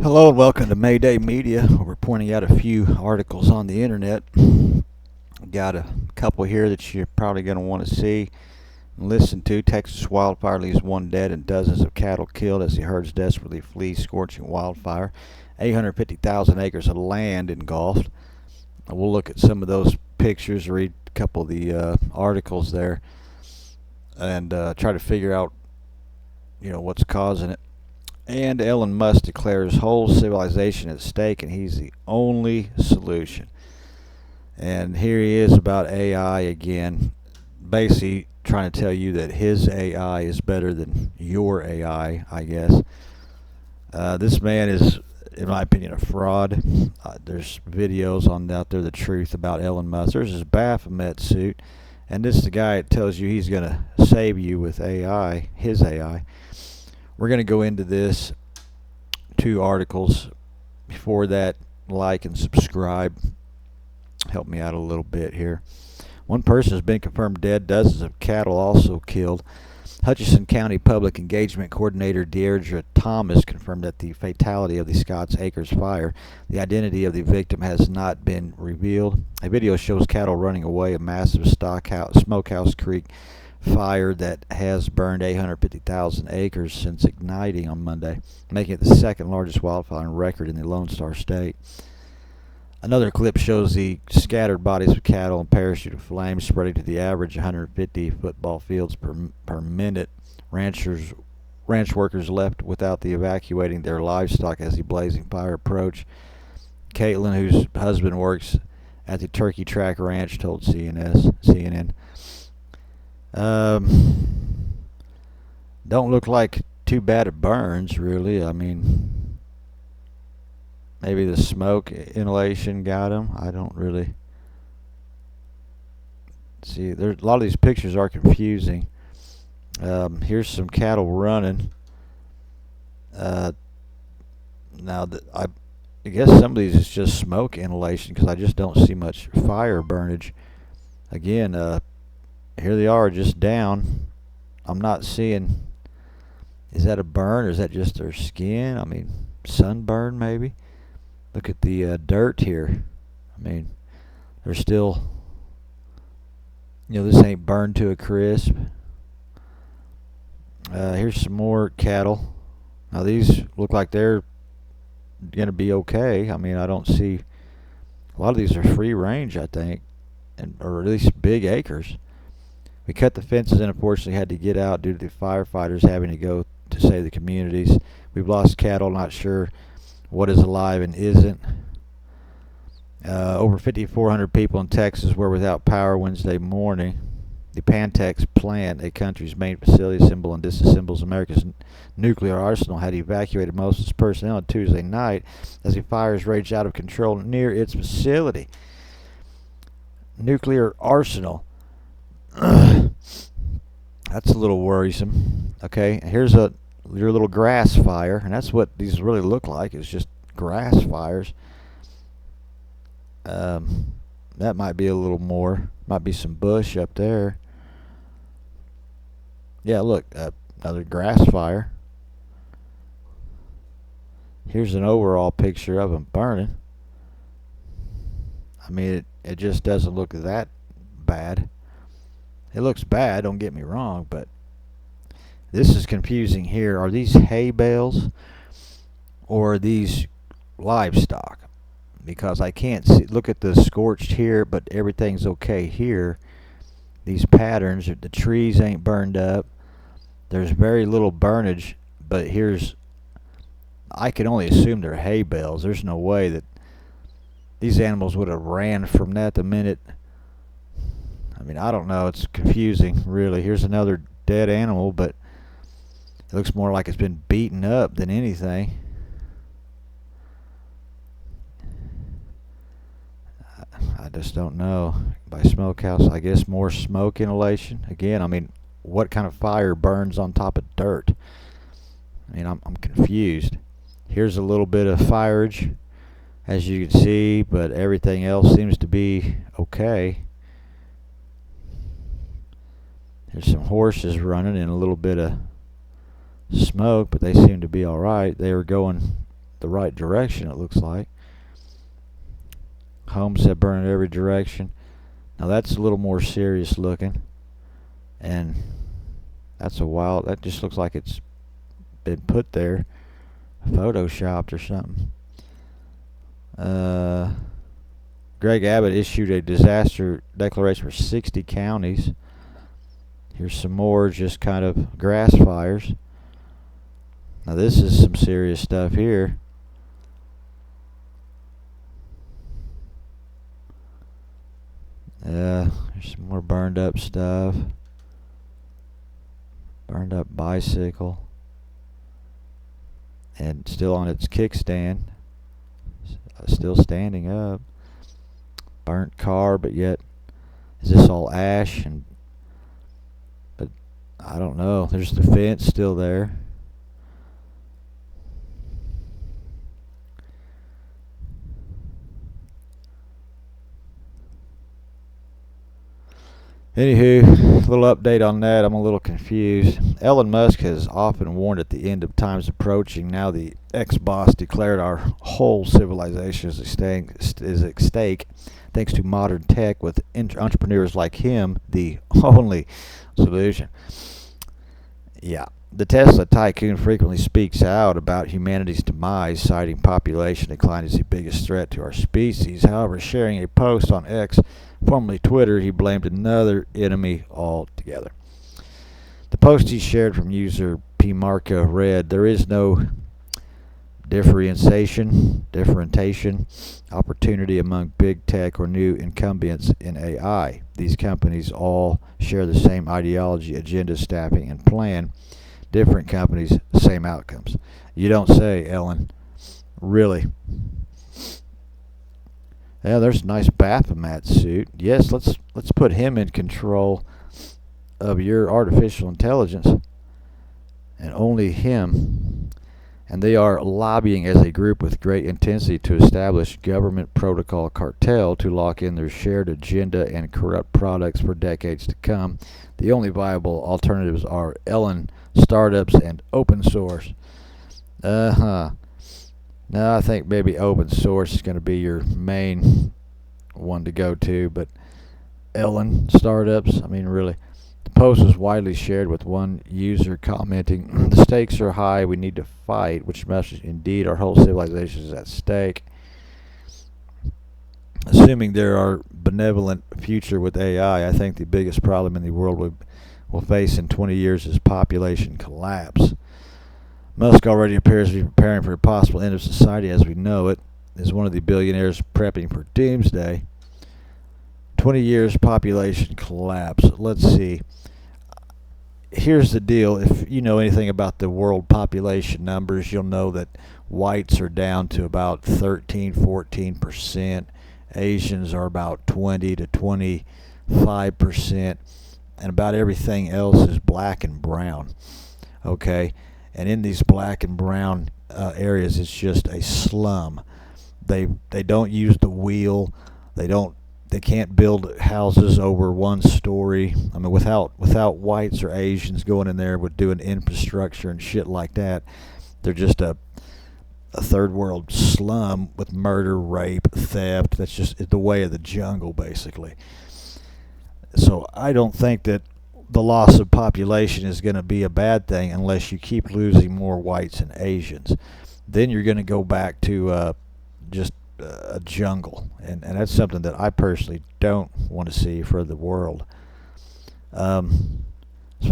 Hello and welcome to Mayday Media, where we're pointing out a few articles on the internet. Got a couple here that you're probably going to want to see and listen to. Texas wildfire leaves one dead and dozens of cattle killed as the herds desperately flee scorching wildfire. 850,000 acres of land engulfed. We'll look at some of those pictures, read a couple of the articles there, and try to figure out, what's causing it. And Elon Musk declares whole civilization at stake, and he's the only solution. And here he is about AI again, basically trying to tell you that his AI is better than your AI, I guess. This man is, in my opinion, a fraud. There's videos on out there, the truth about Elon Musk. There's his Baphomet suit, and this is the guy that tells you he's going to save you with AI, his AI. We're going to go into this, two articles. Before that, like and subscribe. Help me out a little bit here. One person has been confirmed dead, dozens of cattle also killed. Hutchinson County Public Engagement Coordinator Deidra Thomas confirmed that the fatality of the Scotts Acres fire. The identity of the victim has not been revealed. A video shows cattle running away a massive Smokehouse Creek Fire that has burned 850,000 acres since igniting on Monday, making it the second largest wildfire on record in the Lone Star State. Another clip shows the scattered bodies of cattle and parachute of flames spreading to the average 150 football fields per minute. Ranch workers left without the evacuating their livestock as the blazing fire approached. Caitlin, whose husband works at the Turkey Track Ranch, told CNN. Don't look like too bad it burns, really. I mean, maybe the smoke inhalation got him. I don't really see. There's a lot of these pictures are confusing. Here's some cattle running. Now I guess some of these is just smoke inhalation because I just don't see much fire burnage. Again, here they are, just down. I'm not seeing. Is that a burn or is that just their skin? I mean, sunburn maybe. Look at the dirt here. I mean, they're still. This ain't burned to a crisp. Here's some more cattle. Now these look like they're gonna be okay. I mean, I don't see. A lot of these are free range, I think, or at least big acres. We cut the fences and unfortunately had to get out due to the firefighters having to go to save the communities. We've lost cattle, not sure what is alive and isn't. Over 5,400 people in Texas were without power Wednesday morning. The Pantex plant, a country's main facility, assembles and disassembles America's nuclear arsenal, had evacuated most of its personnel on Tuesday night as the fires raged out of control near its facility. Nuclear arsenal. That's a little worrisome. Okay, here's your little grass fire, and that's what these really look like. It's just grass fires. That might be a little more. Might be some bush up there. Yeah, look, another grass fire. Here's an overall picture of them burning. I mean, it just doesn't look that bad. It looks bad, don't get me wrong, but this is confusing here. Are these hay bales or are these livestock? Because I can't see. Look at the scorched here, but everything's okay here. These patterns, the trees ain't burned up. There's very little burnage, but I can only assume they're hay bales. There's no way that these animals would have ran from that the minute. I mean, I don't know. It's confusing, really. Here's another dead animal, but it looks more like it's been beaten up than anything. I just don't know. By Smokehouse, I guess more smoke inhalation. Again, I mean, what kind of fire burns on top of dirt? I mean, I'm confused. Here's a little bit of fireage, as you can see, but everything else seems to be okay. There's some horses running and a little bit of smoke, but they seem to be all right. They're the right direction, it looks like. Homes have burned in every direction. Now that's a little more serious looking. And that's that just looks like it's been put there, photoshopped or something. Greg Abbott issued a disaster declaration for 60 counties. Here's some more just kind of grass fires. Now this is some serious stuff here. There's some more burned up stuff. Burned up bicycle. And still on its kickstand. Still standing up. Burnt car, but yet is this all ash? But I don't know. There's the fence still there. Anywho, a little update on that. I'm a little confused. Elon Musk has often warned that the end of time is approaching. Now the ex-boss declared our whole civilization is at stake thanks to modern tech, with entrepreneurs like him the only solution. Yeah. The Tesla tycoon frequently speaks out about humanity's demise, citing population decline as the biggest threat to our species. However, sharing a post on X, formerly Twitter, he blamed another enemy altogether. The post he shared from user P. Marco read, "There is no differentiation, opportunity among big tech or new incumbents in AI. These companies all share the same ideology, agenda, staffing, and plan. Different companies, same outcomes." You don't say, Ellen. Really? Yeah, there's a nice Baphomet suit. Yes, let's put him in control of your artificial intelligence, and only him. And they are lobbying as a group with great intensity to establish government protocol cartel to lock in their shared agenda and corrupt products for decades to come. The only viable alternatives are Ellen, startups, and open source. No, I think maybe open source is going to be your main one to go to, but Ellen, startups, I mean, really. The post was widely shared, with one user commenting, "The stakes are high, we need to fight," which message, indeed, our whole civilization is at stake. Assuming there are benevolent future with AI, I think the biggest problem in the world will face in 20 years is population collapse. Musk already appears to be preparing for a possible end of society as we know it. Is one of the billionaires prepping for doomsday. 20 years population collapse. Let's see. Here's the deal. If you know anything about the world population numbers, you'll know that whites are down to about 13-14%. Asians are about 20 to 25%. And about everything else is black and brown. Okay? And in these black and brown areas, it's just a slum. They don't use the wheel. They can't build houses over one story. I mean, without whites or Asians going in there with doing infrastructure and shit like that, they're just a third world slum with murder, rape, theft. That's just the way of the jungle, basically. So I don't think that the loss of population is going to be a bad thing unless you keep losing more whites and Asians. Then you're going to go back to just a jungle, and that's something that I personally don't want to see for the world. As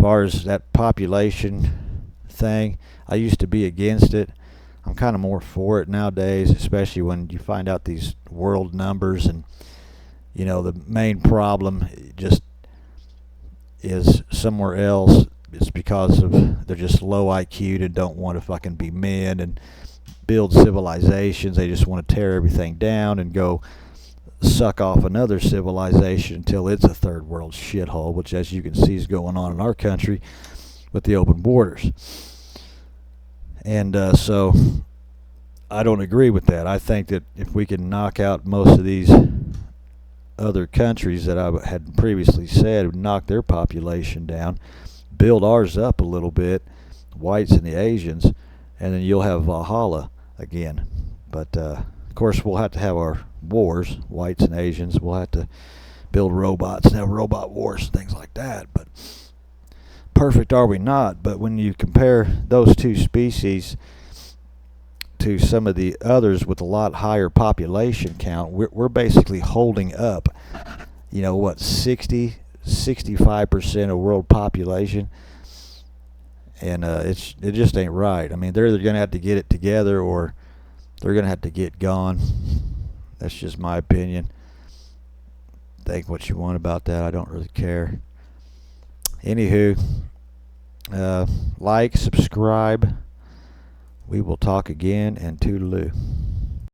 far as that population thing, I used to be against it. I'm kind of more for it nowadays, especially when you find out these world numbers, and you know the main problem just is somewhere else. It's because of they're just low IQ and don't want to fucking be men and build civilizations. They just want to tear everything down and go suck off another civilization until it's a third world shithole, which, as you can see, is going on in our country with the open borders. And so I don't agree with that. I think that if we can knock out most of these other countries that I had previously said, knock their population down, build ours up a little bit, whites and the Asians, and then you'll have Valhalla. again. But of course, we'll have to have our wars, whites and Asians. We'll have to build robots and have robot wars and things like that. But perfect are we not? But when you compare those two species to some of the others with a lot higher population count, we're basically holding up, what, 65% of world population, and it just ain't right. I mean, they're either going to have to get it together or they're going to have to get gone. That's just my opinion. Think what you want about that. I don't really care. Anywho, like, subscribe. We will talk again, and toodaloo.